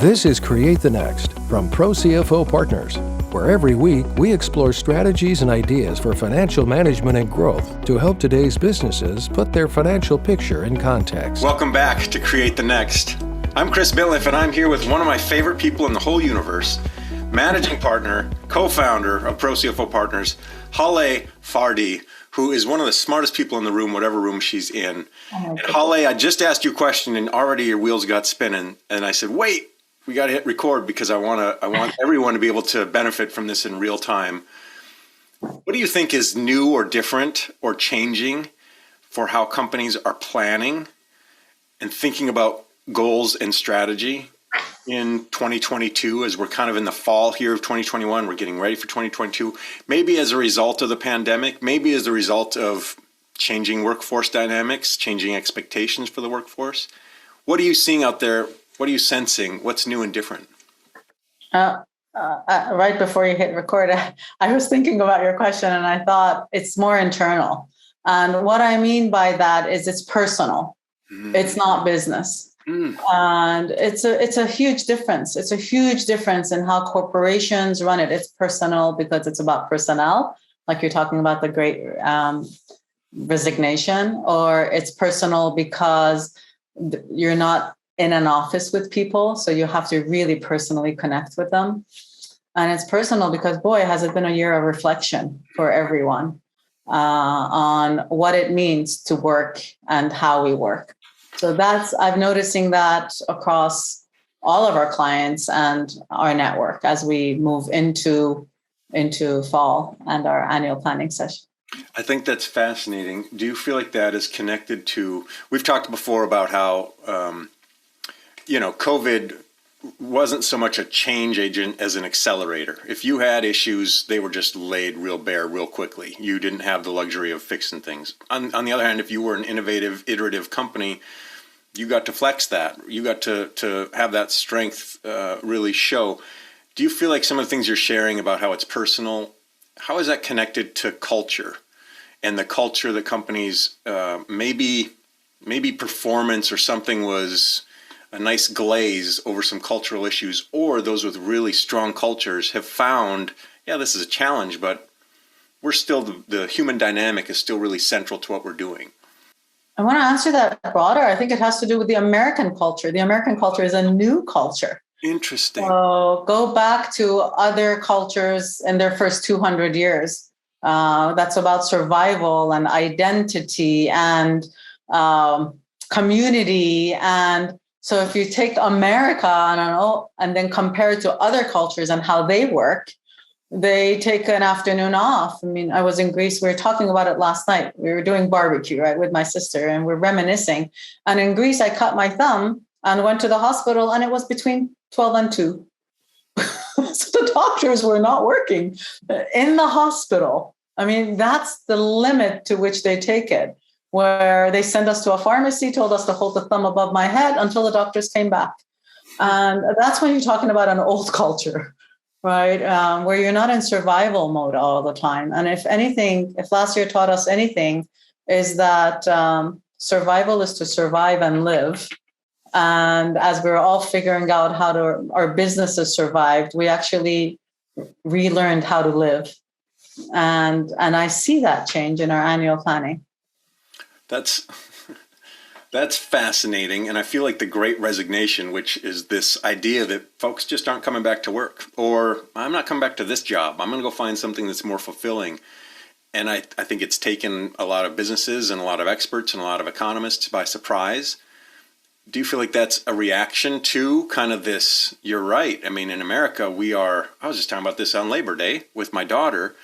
This is Create the Next from ProCFO Partners, where every week we explore strategies and ideas for financial management and growth to help today's businesses put their financial picture in context. Welcome back to Create the Next. I'm Chris Bitliff, and I'm here with one of my favorite people in the whole universe, managing partner, co-founder of ProCFO Partners, Haleh Fardi, who is one of the smartest people in the room, whatever room she's in. And Haleh, I just asked you a question and already your wheels got spinning. And I said, wait, we got to hit record because I want everyone to be able to benefit from this in real time. What do you think is new or different or changing for how companies are planning and thinking about goals and strategy in 2022 as we're kind of in the fall here of 2021? We're getting ready for 2022, maybe as a result of the pandemic, maybe as a result of changing workforce dynamics, changing expectations for the workforce. What are you seeing out there? What are you sensing? What's new and different? Right before you hit record, I was thinking about your question and I thought it's more internal. And what I mean by that is it's personal. It's not business. And it's a huge difference. It's a huge difference in how corporations run it. It's personal because it's about personnel, like you're talking about the great resignation, or it's personal because you're not in an office with people, so you have to really personally connect with them. And it's personal because, boy, has it been a year of reflection for everyone on what it means to work and how we work. So I'm noticing that across all of our clients and our network as we move into fall and our annual planning session. I think that's fascinating. Do you feel like that is connected to, we've talked before about how, COVID wasn't so much a change agent as an accelerator. If you had issues, they were just laid real bare real quickly. You didn't have the luxury of fixing things. On the other hand, if you were an innovative, iterative company, you got to flex that. You got to have that strength really show. Do you feel like some of the things you're sharing about how it's personal, how is that connected to culture and the culture that companies, maybe performance or something was a nice glaze over some cultural issues, or those with really strong cultures have found, yeah, this is a challenge, but we're still, the human dynamic is still really central to what we're doing? I want to answer that broader. I think it has to do with the American culture. The American culture is a new culture. Interesting. So go back to other cultures in their first 200 years. That's about survival and identity and community. And so if you take America and then compare it to other cultures and how they work, they take an afternoon off. I mean, I was in Greece. We were talking about it last night. We were doing barbecue, right, with my sister, and we're reminiscing. And in Greece, I cut my thumb and went to the hospital, and it was between 12 and 2. So the doctors were not working in the hospital. I mean, that's the limit to which they take it, where they send us to a pharmacy, told us to hold the thumb above my head until the doctors came back. And that's when you're talking about an old culture, right? Where you're not in survival mode all the time. And if last year taught us anything, is that survival is to survive and live. And as we're all figuring out how our businesses survived, we actually relearned how to live. And I see that change in our annual planning. That's fascinating. And I feel like the Great Resignation, which is this idea that folks just aren't coming back to work, or I'm not coming back to this job. I'm going to go find something that's more fulfilling. And I think it's taken a lot of businesses and a lot of experts and a lot of economists by surprise. Do you feel like that's a reaction to kind of this? You're right. I mean, in America, I was just talking about this on Labor Day with my daughter.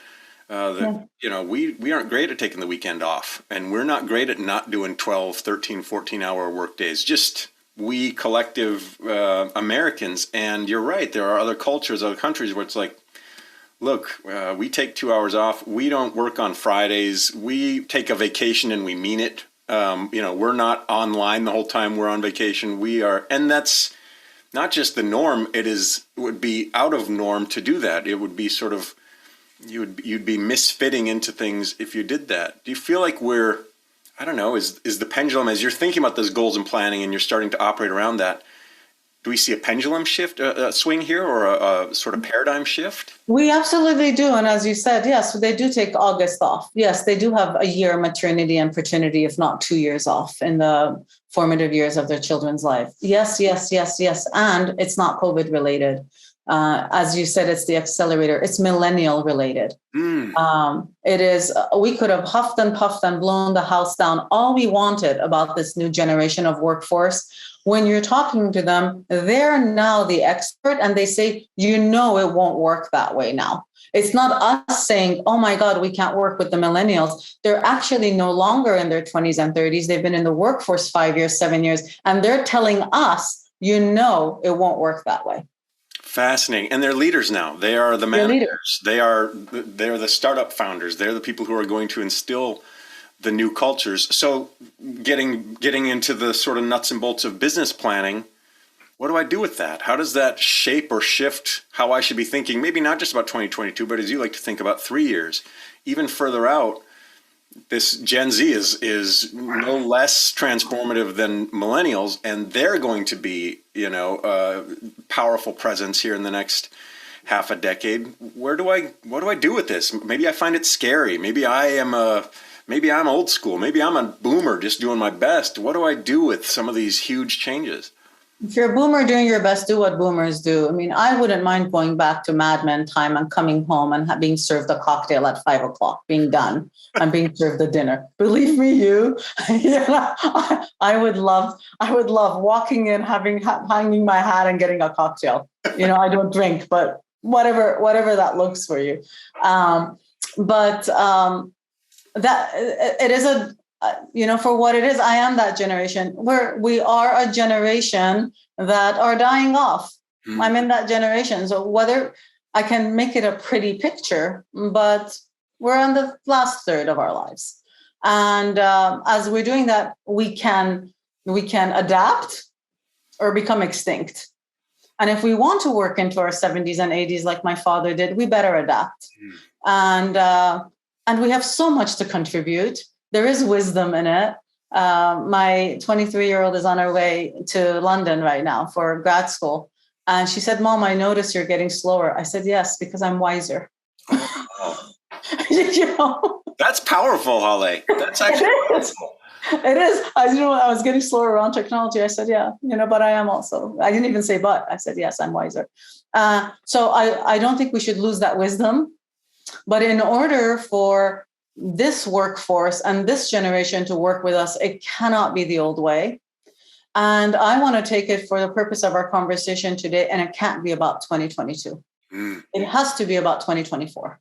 We aren't great at taking the weekend off, and we're not great at not doing 12, 13, 14-hour work days, just we collective Americans. And you're right, there are other cultures, other countries where it's like, look, we take 2 hours off. We don't work on Fridays. We take a vacation and we mean it. We're not online the whole time we're on vacation. And that's not just the norm. It would be out of norm to do that. It would be sort of, you'd be misfitting into things if you did that. Do you feel like is the pendulum, as you're thinking about those goals and planning and you're starting to operate around that, do we see a pendulum shift, a swing here, or a sort of paradigm shift? We absolutely do. And as you said, yes, they do take August off. Yes, they do have a year maternity and paternity, if not 2 years off in the formative years of their children's life. Yes, yes, yes, yes. And it's not COVID related. As you said, it's the accelerator. It's millennial related. It is, we could have huffed and puffed and blown the house down all we wanted about this new generation of workforce. When you're talking to them, they're now the expert and they say, it won't work that way now. It's not us saying, oh my God, we can't work with the millennials. They're actually no longer in their 20s and 30s. They've been in the workforce 5 years, 7 years, and they're telling us, it won't work that way. Fascinating. And they're leaders now. They are the managers. They're the startup founders. They're the people who are going to instill the new cultures. So getting into the sort of nuts and bolts of business planning, what do I do with that? How does that shape or shift how I should be thinking, maybe not just about 2022, but as you like to think about 3 years, even further out? This Gen Z is no less transformative than millennials, and they're going to be, a powerful presence here in the next half a decade. What do I do with this? Maybe I find it scary. Maybe I'm old school. Maybe I'm a boomer just doing my best. What do I do with some of these huge changes? If you're a boomer doing your best, do what boomers do. I mean, I wouldn't mind going back to Mad Men time and coming home and being served a cocktail at 5 o'clock, being done and being served the dinner. Believe me, I would love walking in, hanging my hat and getting a cocktail. I don't drink, but whatever that looks for you. That it is for what it is, I am that generation we are a generation that are dying off. I'm in that generation. So whether I can make it a pretty picture, but we're in the last third of our lives. And as we're doing that, we can adapt or become extinct. And if we want to work into our 70s and 80s like my father did, we better adapt. And we have so much to contribute. There is wisdom in it. My 23-year-old is on her way to London right now for grad school. And she said, Mom, I notice you're getting slower. I said, yes, because I'm wiser. That's powerful, Haleh. That's actually powerful. It is. I was getting slower around technology. I said, yeah, but I am also. I didn't even say but. I said, yes, I'm wiser. So I don't think we should lose that wisdom. But in order for this workforce and this generation to work with us, it cannot be the old way. And I want to take it for the purpose of our conversation today, and it can't be about 2022. It has to be about 2024.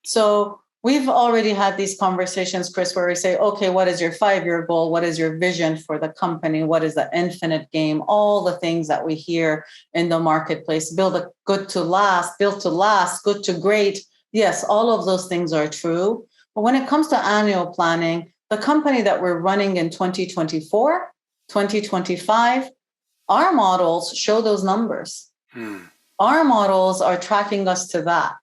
So we've already had these conversations, Chris, where we say, okay, what is your 5-year goal? What is your vision for the company? What is the infinite game? All the things that we hear in the marketplace, build a good to last, built to last, good to great. Yes, all of those things are true. But when it comes to annual planning, the company that we're running in 2024, 2025, our models show those numbers. Our models are tracking us to that.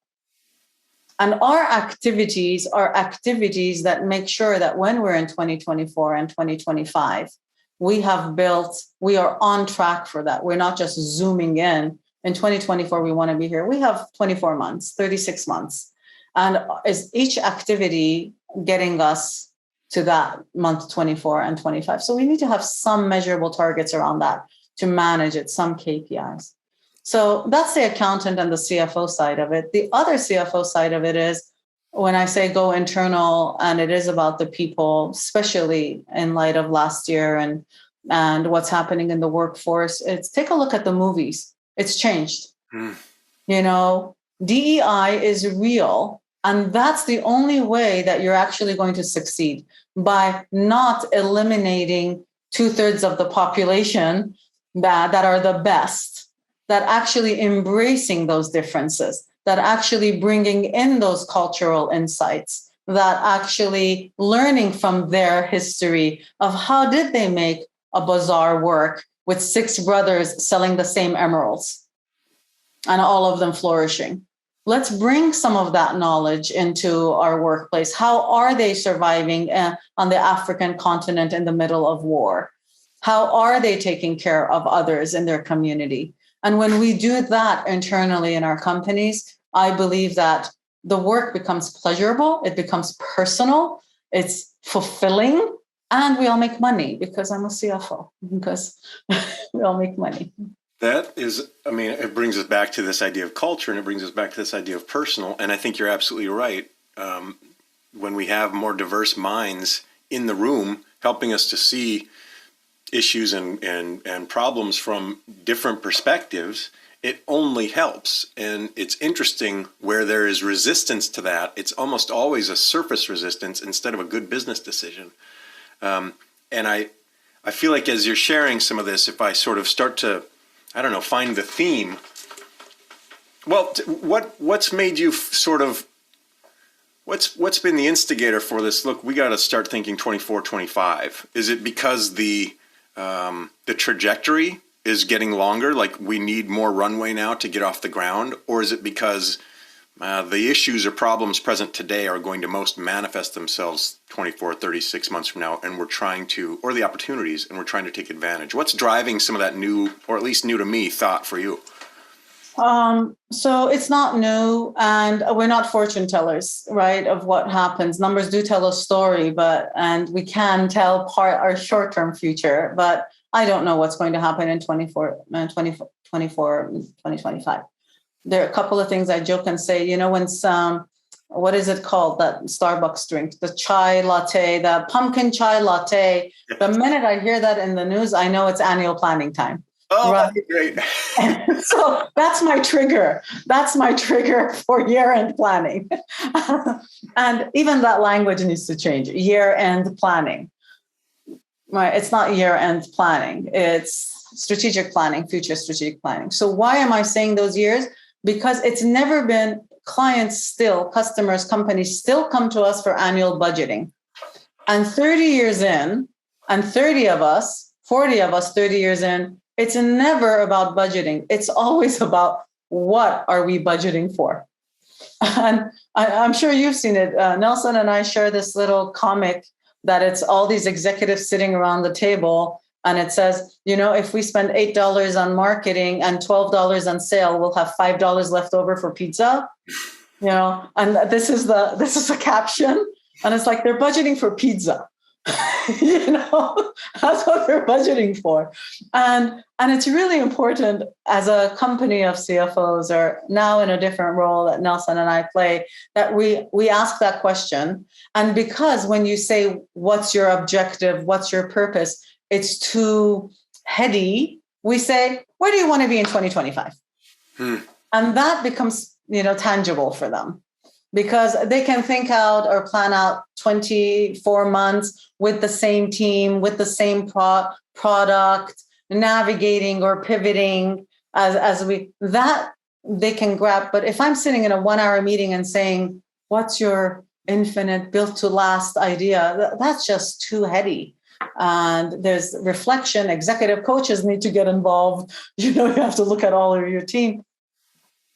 And our activities are activities that make sure that when we're in 2024 and 2025, we are on track for that. We're not just zooming in. In 2024, we want to be here. We have 24 months, 36 months. And is each activity getting us to that month 24 and 25? So we need to have some measurable targets around that to manage it, some KPIs. So that's the accountant and the CFO side of it. The other CFO side of it is when I say go internal, and it is about the people, especially in light of last year and what's happening in the workforce, it's take a look at the movies. It's changed. DEI is real. And that's the only way that you're actually going to succeed, by not eliminating 2/3 of the population that are the best, that actually embracing those differences, that actually bringing in those cultural insights, that actually learning from their history of how did they make a bazaar work with 6 brothers selling the same emeralds and all of them flourishing. Let's bring some of that knowledge into our workplace. How are they surviving on the African continent in the middle of war? How are they taking care of others in their community? And when we do that internally in our companies, I believe that the work becomes pleasurable, it becomes personal, it's fulfilling, and we all make money because I'm a CFO, because we all make money. That is, I mean, it brings us back to this idea of culture, and it brings us back to this idea of personal. And I think you're absolutely right. When we have more diverse minds in the room, helping us to see issues and problems from different perspectives, it only helps. And it's interesting where there is resistance to that. It's almost always a surface resistance instead of a good business decision. And I feel like as you're sharing some of this, if I sort of start to, I don't know, find the theme. Well, what's made you sort of, what's been the instigator for this? Look, we got to start thinking 24, 25. Is it because the trajectory is getting longer, like we need more runway now to get off the ground? Or is it because the issues or problems present today are going to most manifest themselves 24, 36 months from now, and we're trying to, or the opportunities, and we're trying to take advantage? What's driving some of that new, or at least new to me, thought for you? So it's not new, and we're not fortune tellers, right, of what happens. Numbers do tell a story, and we can tell our short-term future, but I don't know what's going to happen in 2025. There are a couple of things I joke and say, when what is it called, that Starbucks drink, the chai latte, the pumpkin chai latte. The minute I hear that in the news, I know it's annual planning time. Oh, right? Great. So that's my trigger. That's my trigger for year-end planning. And even that language needs to change. Year-end planning. Right? It's not year-end planning. It's strategic planning, future strategic planning. So why am I saying those years? Because it's never been, customers, companies still come to us for annual budgeting. And 30 years in, and 40 of us, 30 years in, it's never about budgeting. It's always about what are we budgeting for? And I'm sure you've seen it. Nelson and I share this little comic that it's all these executives sitting around the table. And it says, if we spend $8 on marketing and $12 on sale, we'll have $5 left over for pizza. And this is the caption. And it's like, they're budgeting for pizza. That's what they're budgeting for. And it's really important as a company of CFOs, or now in a different role that Nelson and I play, that we ask that question. And because when you say, what's your objective? What's your purpose? It's too heady. We say, where do you want to be in 2025? And that becomes, tangible for them, because they can think out or plan out 24 months with the same team, with the same product, navigating or pivoting as that they can grab. But if I'm sitting in a 1-hour meeting and saying, what's your infinite built to last idea? That's just too heady. And there's reflection. Executive coaches need to get involved. You have to look at all of your team.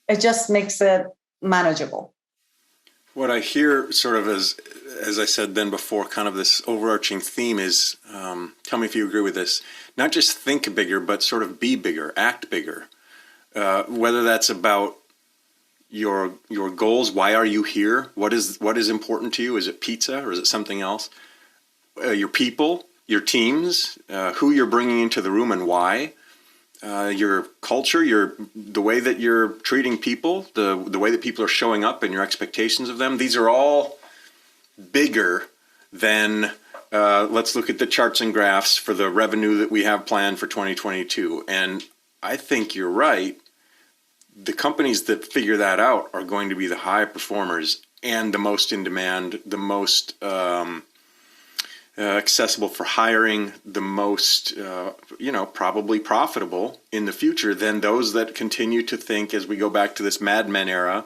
It just makes it manageable. What I hear sort of as I said then before, kind of this overarching theme is, tell me if you agree with this, not just think bigger, but sort of be bigger, act bigger. Whether that's about your goals, why are you here? What is important to you? Is it pizza or is it something else? Your people, your teams, who you're bringing into the room and why. Your culture, the way that you're treating people, the way that people are showing up and your expectations of them. These are all bigger than, let's look at the charts and graphs for the revenue that we have planned for 2022. And I think you're right. The companies that figure that out are going to be the high performers and the most in demand, the most accessible for hiring, the most, probably profitable in the future than those that continue to think, as we go back to this Mad Men era,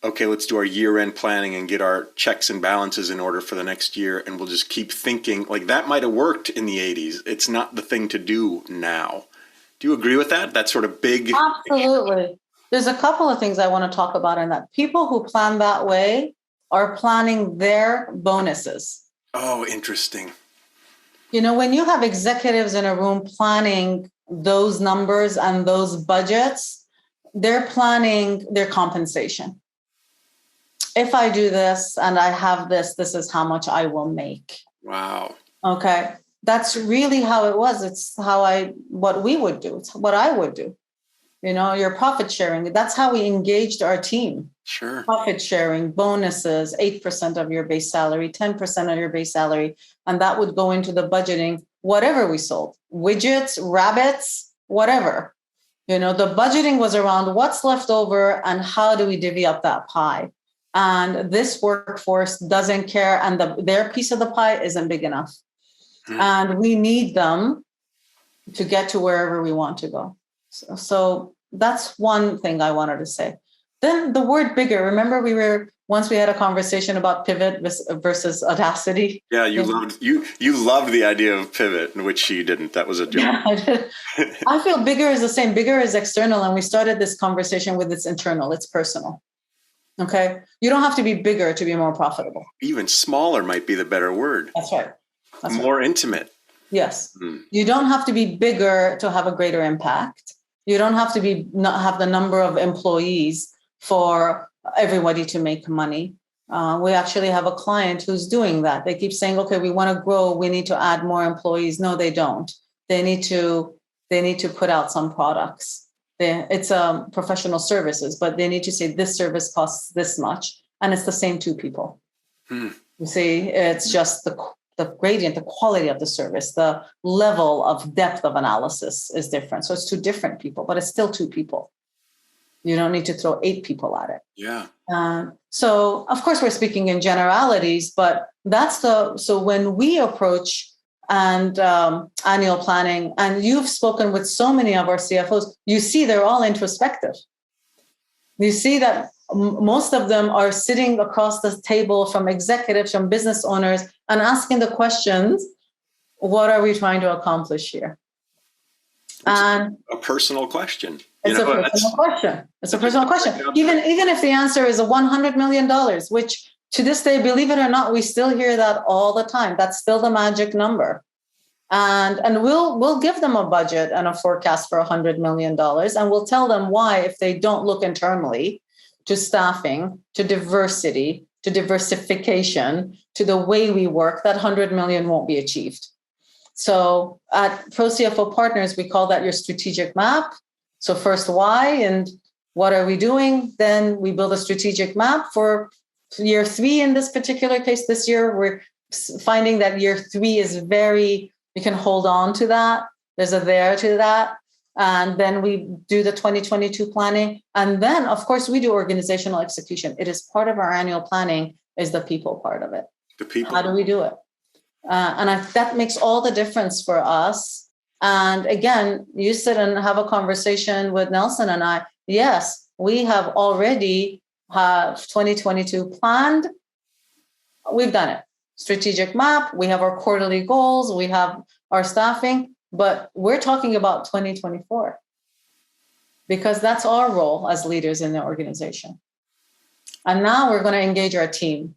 okay, let's do our year-end planning and get our checks and balances in order for the next year, and we'll just keep thinking like that might have worked in the 80s. It's not the thing to do now. Do you agree with that? That sort of big... Absolutely. There's a couple of things I want to talk about in that. People who plan that way are planning their bonuses. Oh, interesting. When you have executives in a room planning those numbers and those budgets, they're planning their compensation. If I do this and I have this, this is how much I will make. Wow. Okay. That's really how it was. It's what we would do. It's what I would do. Your profit sharing. That's how we engaged our team. Sure. Profit sharing, bonuses, 8% of your base salary, 10% of your base salary. And that would go into the budgeting, whatever we sold, widgets, rabbits, whatever. The budgeting was around what's left over and how do we divvy up that pie. And this workforce doesn't care. And their piece of the pie isn't big enough. And we need them to get to wherever we want to go. So that's one thing I wanted to say. Then the word bigger. Remember, we had a conversation about pivot versus audacity. Yeah, you loved the idea of pivot, in which you didn't. That was a joke. Yeah, I feel bigger is the same. Bigger is external, and we started this conversation with it's internal. It's personal. Okay, you don't have to be bigger to be more profitable. Even smaller might be the better word. That's right. More intimate. Yes. You don't have to be bigger to have a greater impact. You don't have to not have the number of employees for everybody to make money. We actually have a client who's doing that. They keep saying, okay, we want to grow. We need to add more employees. No, they don't. They need to put out some products. It's professional services, but they need to say this service costs this much. And it's the same two people. You see, it's just the gradient, the quality of the service, the level of depth of analysis is different. So it's two different people, but it's still two people. You don't need to throw 8 people at it. Yeah. So of course we're speaking in generalities, but so when we approach and annual planning, and you've spoken with so many of our CFOs, you see they're all introspective. You see that most of them are sitting across the table from executives, from business owners, and asking the questions, what are we trying to accomplish here? And a personal question. It's a personal question. It's a personal question. Even if the answer is $100 million, which to this day, believe it or not, we still hear that all the time. That's still the magic number. And we'll give them a budget and a forecast for $100 million. And we'll tell them why, if they don't look internally to staffing, to diversity, to diversification, to the way we work, that 100 million won't be achieved. So at ProCFO Partners, we call that your strategic map. So first, why and what are we doing? Then we build a strategic map for year 3 in this particular case. This year, we're finding that year 3 is you can hold on to that. There's a there to that. And then we do the 2022 planning. And then, of course, we do organizational execution. It is part of our annual planning, is the people part of it. The people. How do we do it? That makes all the difference for us. And again, you sit and have a conversation with Nelson and I. Yes, we have already 2022 planned. We've done it. Strategic map. We have our quarterly goals. We have our staffing. But we're talking about 2024 because that's our role as leaders in the organization. And now we're going to engage our team.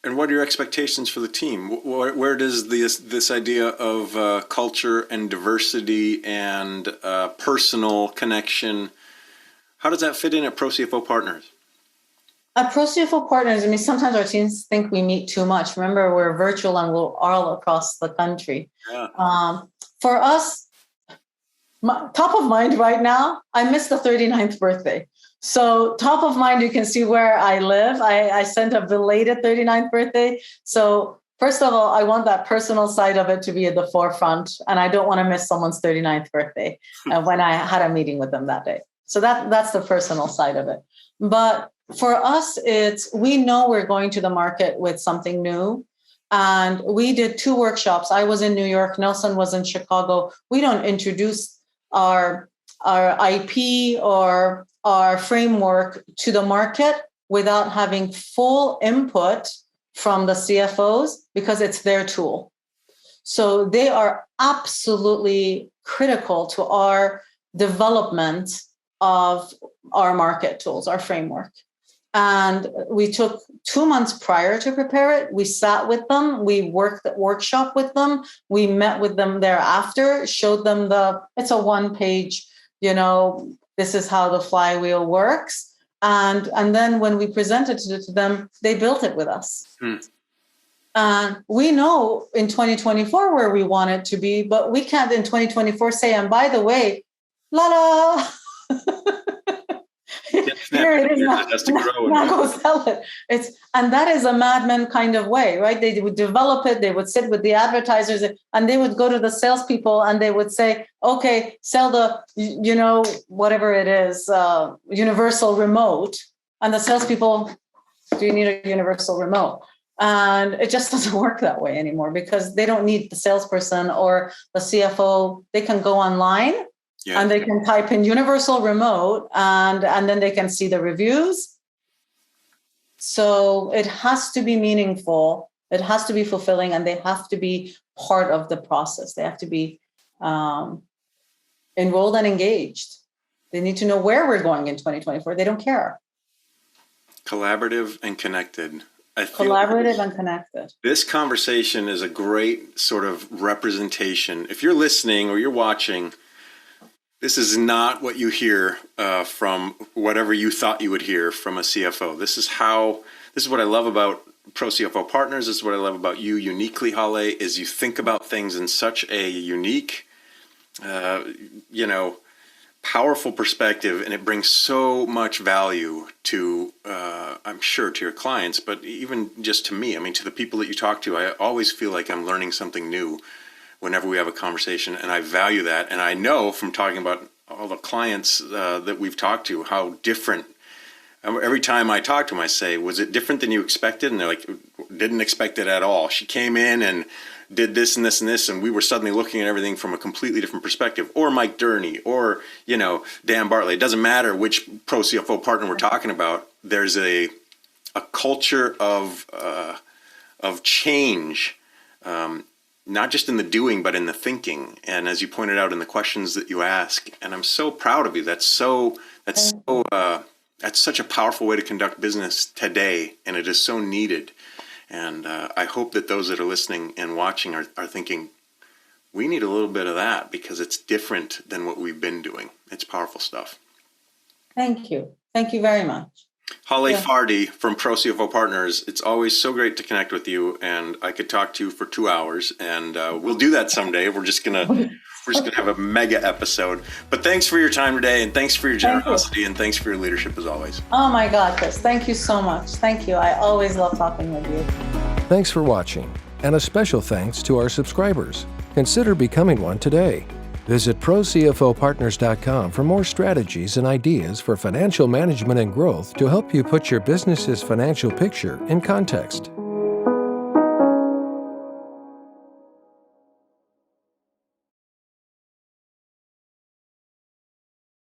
And what are your expectations for the team? Where does this idea of culture and diversity and personal connection, how does that fit in at ProCFO Partners? At ProCFO Partners, sometimes our teams think we meet too much. Remember, we're virtual and we're all across the country. Yeah. For us, top of mind right now, I missed the 39th birthday. So top of mind, you can see where I live. I sent a belated 39th birthday. So first of all, I want that personal side of it to be at the forefront. And I don't want to miss someone's 39th birthday when I had a meeting with them that day. So that's the personal side of it. But for us, we know we're going to the market with something new. And we did 2 workshops. I was in New York. Nelson was in Chicago. We don't introduce our IP or our framework to the market without having full input from the CFOs because it's their tool. So they are absolutely critical to our development of our market tools, our framework. And we took 2 months prior to prepare it. We sat with them. We worked the workshop with them. We met with them thereafter, showed them it's a 1-page, this is how the flywheel works. And then when we presented it to them, they built it with us. And we know in 2024 where we want it to be, but we can't in 2024 say, and by the way, la. Here it is. Now go sell it. And that is a madman kind of way, right? They would develop it. They would sit with the advertisers, and they would go to the salespeople, and they would say, "Okay, sell the, whatever it is, universal remote." And the salespeople, do you need a universal remote? And it just doesn't work that way anymore, because they don't need the salesperson or the CFO. They can go online. Yeah. And they can type in universal remote, and then they can see the reviews. So it has to be meaningful. It has to be fulfilling, and they have to be part of the process. They have to be enrolled and engaged. They need to know where we're going in 2024. They don't care. Collaborative and connected. Collaborative and connected. This conversation is a great sort of representation. If you're listening or you're watching, this is not what you hear from whatever you thought you would hear from a CFO. This is what I love about ProCFO Partners. This is what I love about you uniquely, Haleh, is you think about things in such a unique, powerful perspective, and it brings so much value to, I'm sure, to your clients, but even just to me. I mean, to the people that you talk to, I always feel like I'm learning something new whenever we have a conversation, and I value that. And I know from talking about all the clients that we've talked to, how different. Every time I talk to them, I say, "Was it different than you expected?" And they're like, "Didn't expect it at all. She came in and did this and this and this, and we were suddenly looking at everything from a completely different perspective." Or Mike Durney, or Dan Bartley. It doesn't matter which ProCFO partner we're talking about. There's a culture of change. Not just in the doing, but in the thinking. And as you pointed out in the questions that you ask, and I'm so proud of you. That's such a powerful way to conduct business today, and it is so needed. And I hope that those that are listening and watching are thinking, we need a little bit of that, because it's different than what we've been doing. It's powerful stuff. Thank you. Thank you very much. Haleh Fardi from ProCFO Partners. It's always so great to connect with you, and I could talk to you for 2 hours, and we'll do that someday. We're just gonna have a mega episode. But thanks for your time today, and thanks for your generosity, and thanks for your leadership as always. Oh my God, Chris! Thank you so much. Thank you. I always love talking with you. Thanks for watching, and a special thanks to our subscribers. Consider becoming one today. Visit ProCFOPartners.com for more strategies and ideas for financial management and growth to help you put your business's financial picture in context.